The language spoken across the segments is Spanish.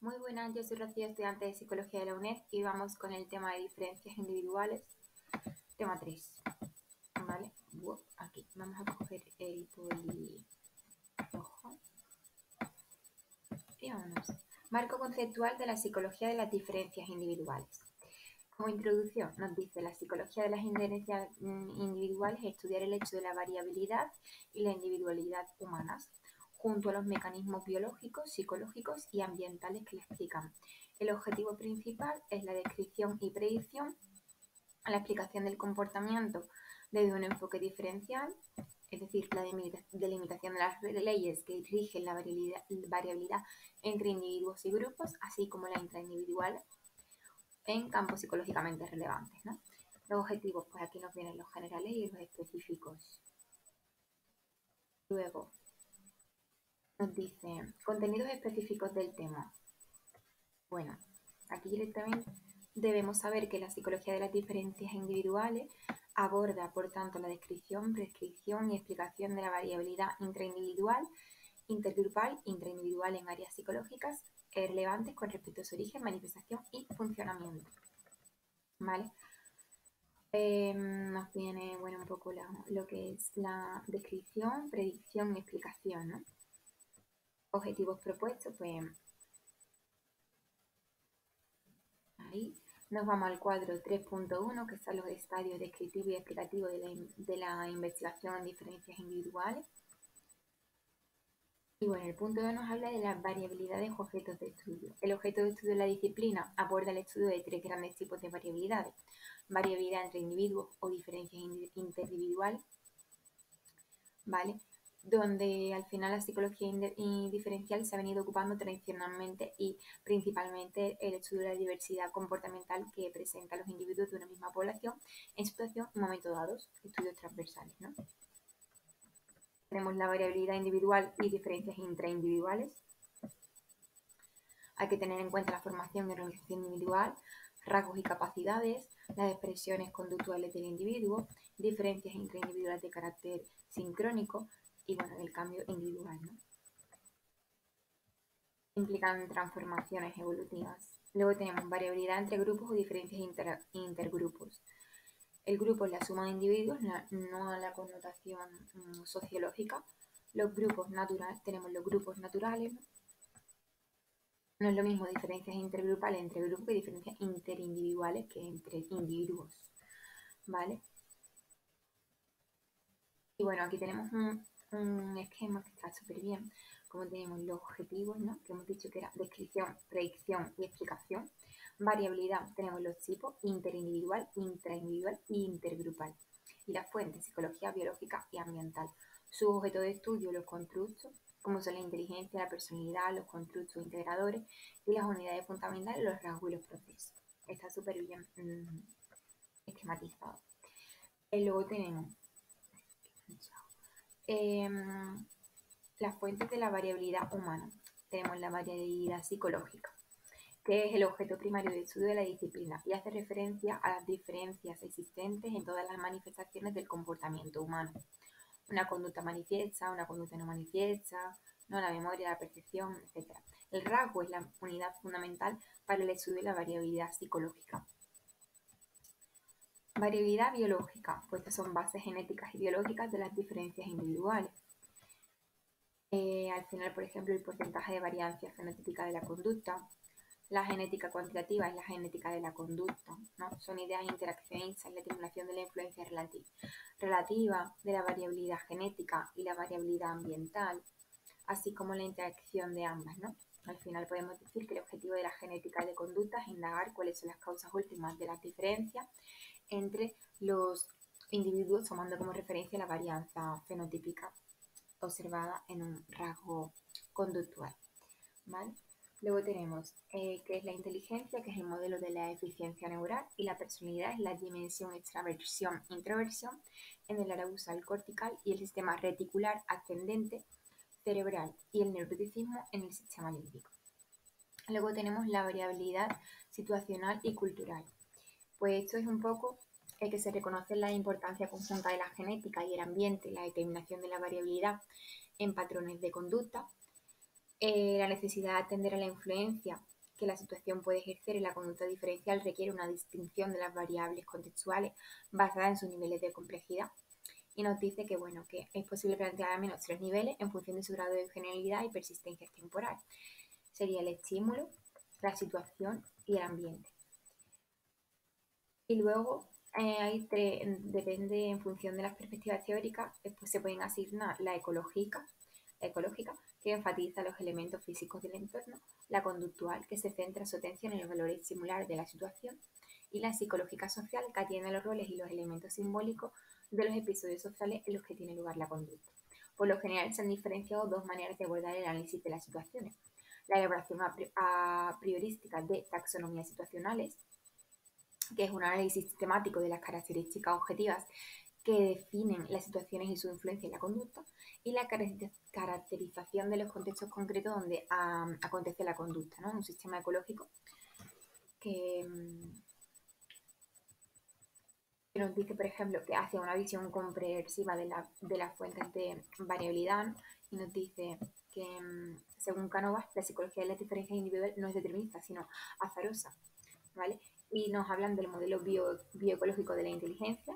Muy buenas, yo soy Rocío, estudiante de Psicología de la UNED y vamos con el tema de diferencias individuales, tema 3, ¿vale? Aquí, vamos a coger el poli rojo y vámonos. Marco conceptual de la psicología de las diferencias individuales. Como introducción nos dice, la psicología de las diferencias individuales es estudiar el hecho de la variabilidad y la individualidad humanas, junto a los mecanismos biológicos, psicológicos y ambientales que la explican. El objetivo principal es la descripción y predicción, la explicación del comportamiento desde un enfoque diferencial, es decir, la delimitación de las leyes que rigen la variabilidad entre individuos y grupos, así como la intraindividual en campos psicológicamente relevantes, ¿no? Los objetivos, pues aquí nos vienen los generales y los específicos. Luego, nos dice contenidos específicos del tema. Bueno, aquí directamente debemos saber que la psicología de las diferencias individuales aborda, por tanto, la descripción, prescripción y explicación de la variabilidad intraindividual, intergrupal, intraindividual en áreas psicológicas relevantes con respecto a su origen, manifestación y funcionamiento. ¿Vale? Nos viene, bueno, un poco lo que es la descripción, predicción y explicación, ¿no? Objetivos propuestos, pues ahí nos vamos al cuadro 3.1, que son los estadios descriptivos y explicativos de la investigación en diferencias individuales. Y bueno, el punto 2 nos habla de las variabilidades objetos de estudio. El objeto de estudio de la disciplina aborda el estudio de tres grandes tipos de variabilidades. Variabilidad entre individuos o diferencias interindividuales, ¿vale? Donde al final la psicología diferencial se ha venido ocupando tradicionalmente y principalmente el estudio de la diversidad comportamental que presenta los individuos de una misma población en situación y momentos dados, estudios transversales, ¿no? Tenemos la variabilidad individual y diferencias intraindividuales. Hay que tener en cuenta la formación y organización individual, rasgos y capacidades, las expresiones conductuales del individuo, diferencias intraindividuales de carácter sincrónico y, bueno, el cambio individual, ¿no? Implican transformaciones evolutivas. Luego tenemos variabilidad entre grupos o diferencias intergrupos. El grupo es la suma de individuos, no la connotación sociológica. Los grupos naturales, tenemos los grupos naturales, ¿no? No es lo mismo diferencias intergrupales entre grupos que diferencias interindividuales que entre individuos, ¿vale? Y bueno, aquí tenemos un esquema que está súper bien, como tenemos los objetivos, ¿no? Que hemos dicho que era descripción, predicción y explicación. Variabilidad, tenemos los tipos interindividual, intraindividual e intergrupal. Y las fuentes, psicología, biológica y ambiental. Su objeto de estudio, los constructos, como son la inteligencia, la personalidad, los constructos integradores y las unidades fundamentales, los rasgos y los procesos. Está súper bien esquematizado. Y luego tenemos las fuentes de la variabilidad humana. Tenemos la variabilidad psicológica, que es el objeto primario de estudio de la disciplina y hace referencia a las diferencias existentes en todas las manifestaciones del comportamiento humano. Una conducta manifiesta, una conducta no manifiesta, ¿no? La memoria, la percepción, etc. El rasgo es la unidad fundamental para el estudio de la variabilidad psicológica. Variabilidad biológica, pues estas son bases genéticas y biológicas de las diferencias individuales. Al final, por ejemplo, el porcentaje de variancia fenotípica de la conducta. La genética cuantitativa es la genética de la conducta, ¿no? Son ideas interaccionistas en la estimulación de la influencia relativa de la variabilidad genética y la variabilidad ambiental, así como la interacción de ambas, ¿no? Al final podemos decir que el objetivo de la genética de conducta es indagar cuáles son las causas últimas de las diferencias entre los individuos, tomando como referencia la varianza fenotípica observada en un rasgo conductual, ¿vale? Luego tenemos que es la inteligencia, que es el modelo de la eficiencia neural, y la personalidad es la dimensión extraversión-introversión en el área basal cortical y el sistema reticular ascendente cerebral y el neuroticismo en el sistema límbico. Luego tenemos la variabilidad situacional y cultural. Pues esto es un poco el que se reconoce la importancia conjunta de la genética y el ambiente, la determinación de la variabilidad en patrones de conducta, la necesidad de atender a la influencia que la situación puede ejercer en la conducta diferencial requiere una distinción de las variables contextuales basadas en sus niveles de complejidad. Y nos dice que, bueno, que es posible plantear al menos 3 niveles en función de su grado de generalidad y persistencia temporal. Sería el estímulo, la situación y el ambiente. Y luego hay depende en función de las perspectivas teóricas, pues se pueden asignar la ecológica, que enfatiza los elementos físicos del entorno, la conductual, que se centra su atención en los valores estimulares de la situación, y la psicológica social, que atiende a los roles y los elementos simbólicos de los episodios sociales en los que tiene lugar la conducta. Por lo general se han diferenciado dos maneras de abordar el análisis de las situaciones: la elaboración a priorística de taxonomías situacionales, que es un análisis sistemático de las características objetivas que definen las situaciones y su influencia en la conducta, y la caracterización de los contextos concretos donde acontece la conducta, ¿no? Un sistema ecológico que nos dice, por ejemplo, que hace una visión comprensiva de las fuentes de variabilidad, ¿no? Y nos dice que, según Cánovas, la psicología de las diferencias individuales no es determinista, sino azarosa, ¿vale? Y nos hablan del modelo bioecológico de la inteligencia,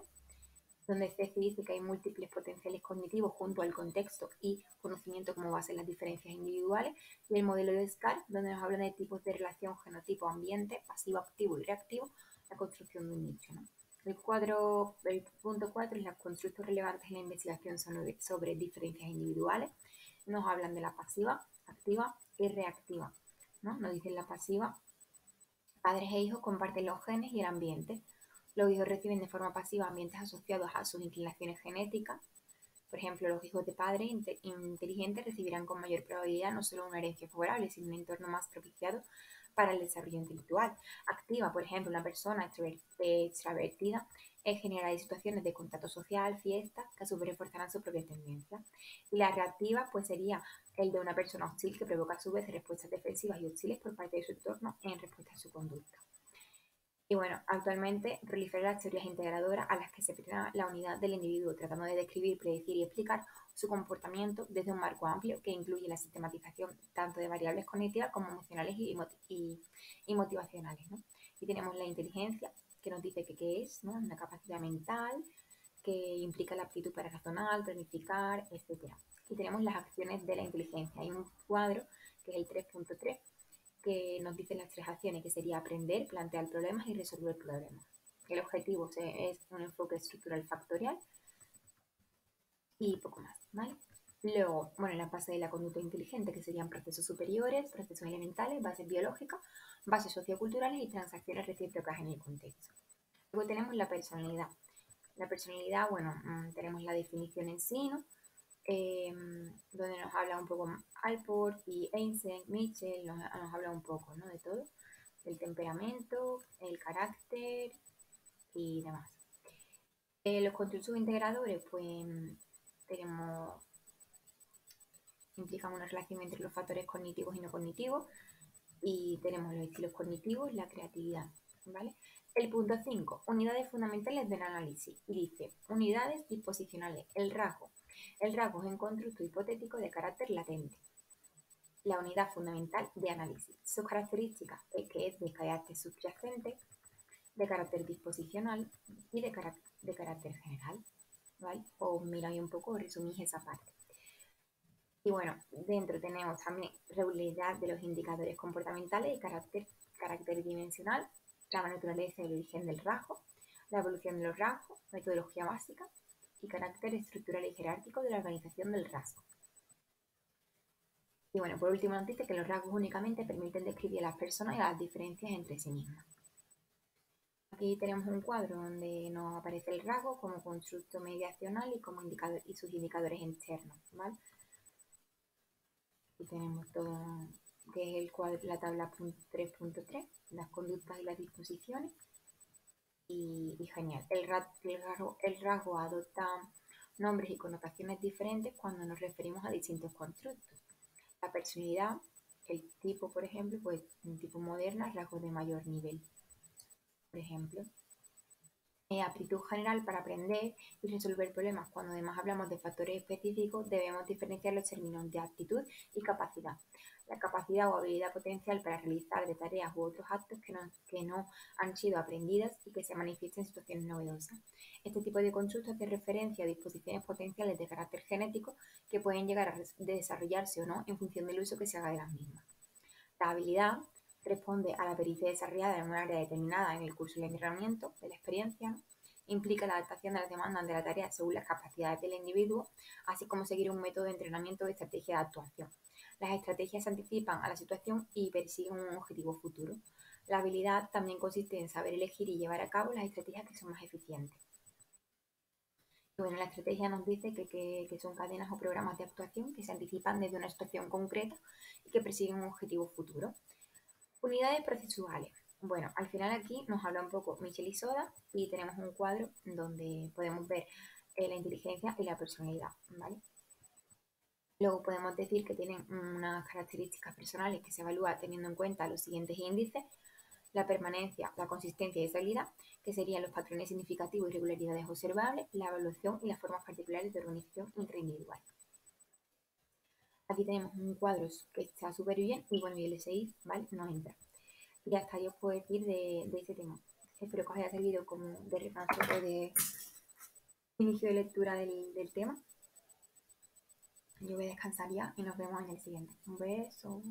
donde se dice que hay múltiples potenciales cognitivos junto al contexto y conocimiento como base en las diferencias individuales, y el modelo de SCAR, donde nos hablan de tipos de relación genotipo-ambiente, pasivo, activo y reactivo, la construcción de un nicho, ¿no? El punto 4 es los constructos relevantes en la investigación sobre diferencias individuales. Nos hablan de la pasiva, activa y reactiva, ¿no? Nos dicen la pasiva: padres e hijos comparten los genes y el ambiente. Los hijos reciben de forma pasiva ambientes asociados a sus inclinaciones genéticas. Por ejemplo, los hijos de padres inteligentes recibirán con mayor probabilidad no solo una herencia favorable, sino un entorno más propiciado para el desarrollo intelectual. Activa, por ejemplo, una persona extravertida generará situaciones de contacto social, fiestas, que a su vez reforzarán su propia tendencia. Y la reactiva, pues sería el de una persona hostil que provoca a su vez respuestas defensivas y hostiles por parte de su entorno en respuesta a su conducta. Y bueno, actualmente proliferan las teorías integradoras a las que se aplica la unidad del individuo, tratando de describir, predecir y explicar su comportamiento desde un marco amplio que incluye la sistematización tanto de variables cognitivas como emocionales y motivacionales, ¿no? Y tenemos la inteligencia, que nos dice que qué es, ¿no? Una capacidad mental que implica la aptitud para razonar, planificar, etc. Y tenemos las acciones de la inteligencia. Hay un cuadro, que es el 3.3, que nos dice las 3 acciones, que sería aprender, plantear problemas y resolver problemas. El objetivo es un enfoque estructural factorial y poco más, ¿vale? Luego, bueno, la base de la conducta inteligente, que serían procesos superiores, procesos elementales, bases biológicas, bases socioculturales y transacciones recíprocas en el contexto. Luego tenemos la personalidad. La personalidad, bueno, tenemos la definición en sí, ¿no? Donde nos habla un poco Alport y Einstein, Mitchell, nos habla un poco, ¿no? De todo, del temperamento, el carácter y demás. Los constructos integradores, pues tenemos, implican una relación entre los factores cognitivos y no cognitivos, y tenemos los estilos cognitivos y la creatividad, ¿vale? El punto 5, unidades fundamentales del análisis, y dice: unidades disposicionales, el rasgo. El rasgo es un constructo hipotético de carácter latente. La unidad fundamental de análisis. Sus características es que es de carácter subyacente, de carácter disposicional y de carácter general, ¿vale? O mira un poco, resumís esa parte. Y bueno, dentro tenemos también regularidad de los indicadores comportamentales y carácter dimensional, la naturaleza y el origen del rasgo, la evolución de los rasgos, metodología básica y carácter estructural y jerárquico de la organización del rasgo. Y bueno, por último nos dice que los rasgos únicamente permiten describir a las personas y las diferencias entre sí mismas. Aquí tenemos un cuadro donde nos aparece el rasgo como constructo mediacional y como indicador y sus indicadores internos, ¿vale? Y tenemos todo, que es el cuadro, la tabla 3.3, las conductas y las disposiciones. Y genial. El rasgo adopta nombres y connotaciones diferentes cuando nos referimos a distintos constructos. La personalidad, el tipo, por ejemplo, pues un tipo moderno, rasgos de mayor nivel, por ejemplo. aptitud general para aprender y resolver problemas. Cuando además hablamos de factores específicos, debemos diferenciar los términos de aptitud y capacidad. La capacidad o habilidad potencial para realizar de tareas u otros actos que no han sido aprendidas y que se manifiestan en situaciones novedosas. Este tipo de consulta hace referencia a disposiciones potenciales de carácter genético que pueden llegar a desarrollarse o no en función del uso que se haga de las mismas. La habilidad responde a la pericia desarrollada en un área determinada en el curso del entrenamiento, de la experiencia, ¿no? Implica la adaptación de las demandas de la tarea según las capacidades del individuo, así como seguir un método de entrenamiento o estrategia de actuación. Las estrategias se anticipan a la situación y persiguen un objetivo futuro. La habilidad también consiste en saber elegir y llevar a cabo las estrategias que son más eficientes. Y bueno, la estrategia nos dice que son cadenas o programas de actuación que se anticipan desde una situación concreta y que persiguen un objetivo futuro. Unidades procesuales. Bueno, al final aquí nos habla un poco Michel Isoda y tenemos un cuadro donde podemos ver la inteligencia y la personalidad, ¿vale? Luego podemos decir que tienen unas características personales que se evalúa teniendo en cuenta los siguientes índices: la permanencia, la consistencia y estabilidad, que serían los patrones significativos y regularidades observables, la evaluación y las formas particulares de organización intraindividual. Aquí tenemos un cuadro que está súper bien y bueno, y el 6, ¿vale? No entra. Y hasta yo os puedo decir de ese tema. Espero que os haya servido como de repaso o de inicio de lectura del tema. Yo voy a descansar ya y nos vemos en el siguiente. Un beso.